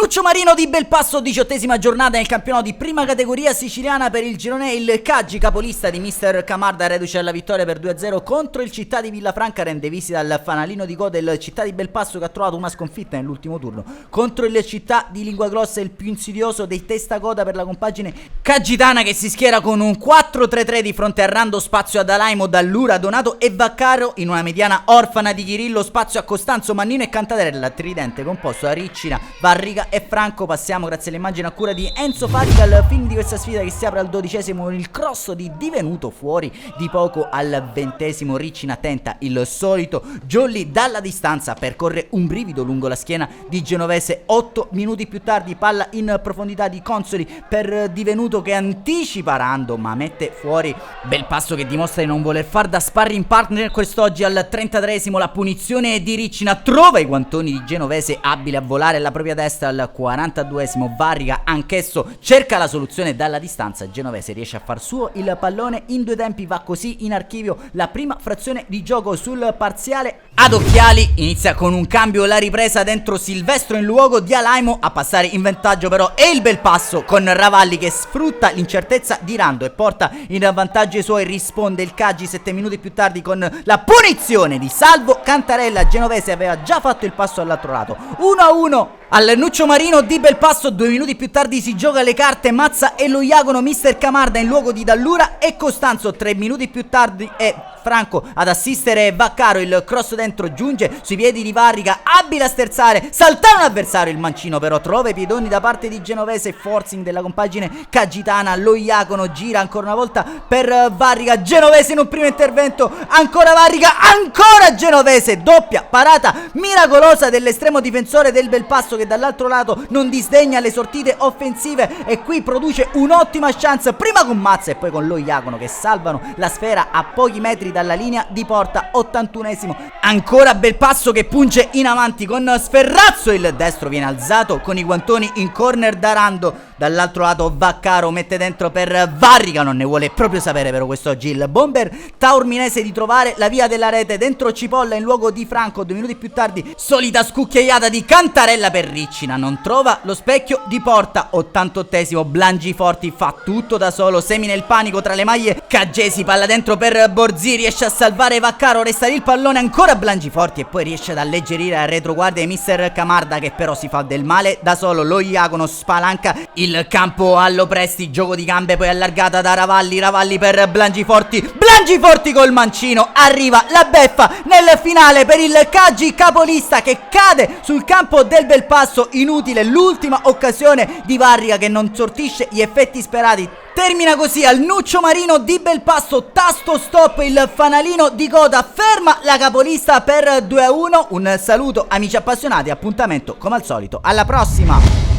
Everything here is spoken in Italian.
Nuccio Marino di Belpasso, 18ª giornata nel campionato di prima categoria siciliana per il girone. Il Caggi, capolista di mister Camarda, reduce alla vittoria per 2-0 contro il Città di Villafranca, rende visita al fanalino di coda il Città di Belpasso, che ha trovato una sconfitta nell'ultimo turno contro il Città di Linguagrossa, il più insidioso dei testacoda per la compagine caggitana, che si schiera con un 4-3-3 di fronte a Rando, spazio ad Alaimo, Dallura, Donato e Vaccaro, in una mediana orfana di Chirillo, spazio a Costanzo, Mannino e Cantaderella, tridente composto da Riccina, Varrica e Franco. Passiamo, grazie alle immagini a cura di Enzo Farica, al film di questa sfida che si apre al 12esimo con il cross di Divenuto, fuori di poco al 20esimo. Riccina tenta il solito jolly dalla distanza, percorre un brivido lungo la schiena di Genovese. 8 minuti più tardi, palla in profondità di Consoli per Divenuto, che anticipa Rando ma mette fuori Belpasso, che dimostra di non voler far da sparring partner quest'oggi. Al 33esimo la punizione di Riccina trova i guantoni di Genovese, abile a volare alla propria destra. Al 42esimo Varrica anch'esso cerca la soluzione dalla distanza, Genovese riesce a far suo il pallone in due tempi. Va così in archivio la prima frazione di gioco sul parziale ad occhiali. Inizia con un cambio la ripresa dentro Silvestro in luogo di Alaimo. A passare in vantaggio però è il Belpasso, con Ravalli che sfrutta l'incertezza di Rando e porta in vantaggio i suoi. Risponde il Caggi 7 minuti più tardi con la punizione di Salvo Cantarella. Genovese aveva già fatto il passo all'altro lato, 1-1 al Nuccio Marino di Belpasso. 2 minuti più tardi si gioca le carte Mazza e lo Iagono, mister Camarda in luogo di Dallura e Costanzo. 3 minuti più tardi è Franco ad assistere Vaccaro, il cross dentro giunge sui piedi di Varrica, abile a sterzare, saltare un avversario. Il mancino però trova i piedoni da parte di Genovese, forcing della compagine caggitana. Lo Iagono gira ancora una volta per Varrica, Genovese in un primo intervento, ancora Varrica, ancora Genovese, doppia parata miracolosa dell'estremo difensore del Belpasso, che dall'altro lato non disdegna le sortite offensive e qui produce un'ottima chance, prima con Mazza e poi con lo Iagono, che salvano la sfera a pochi metri dalla linea di porta. 81esimo, ancora Belpasso che punge in avanti con Sferrazzo, il destro viene alzato con i guantoni in corner da Rando. Dall'altro lato Vaccaro mette dentro per Varrica, non ne vuole proprio sapere però quest'oggi il bomber taorminese di trovare la via della rete dentro Cipolla in luogo di Franco. 2 minuti più tardi solita scucchiaiata di Cantarella per Riccina, non trova lo specchio di porta. 88esimo, Blangiforti fa tutto da solo, semina il panico tra le maglie caggesi, palla dentro per Borzi, riesce a salvare Vaccaro, resta lì il pallone ancora Blangiforti e poi riesce ad alleggerire la retroguardia di mister Camarda, che però si fa del male da solo. Lo Iagono spalanca il campo allo Presti, gioco di gambe poi allargata da Ravalli, Ravalli per Blangiforti, Blangiforti col mancino, arriva la beffa nel finale per il Caggi capolista, che cade sul campo del Belpasso. Inutile l'ultima occasione di Varrica, che non sortisce gli effetti sperati. Termina così al Nuccio Marino di Belpasso, tasto stop, il fanalino di coda ferma la capolista per 2-1. Un saluto amici appassionati, appuntamento come al solito alla prossima.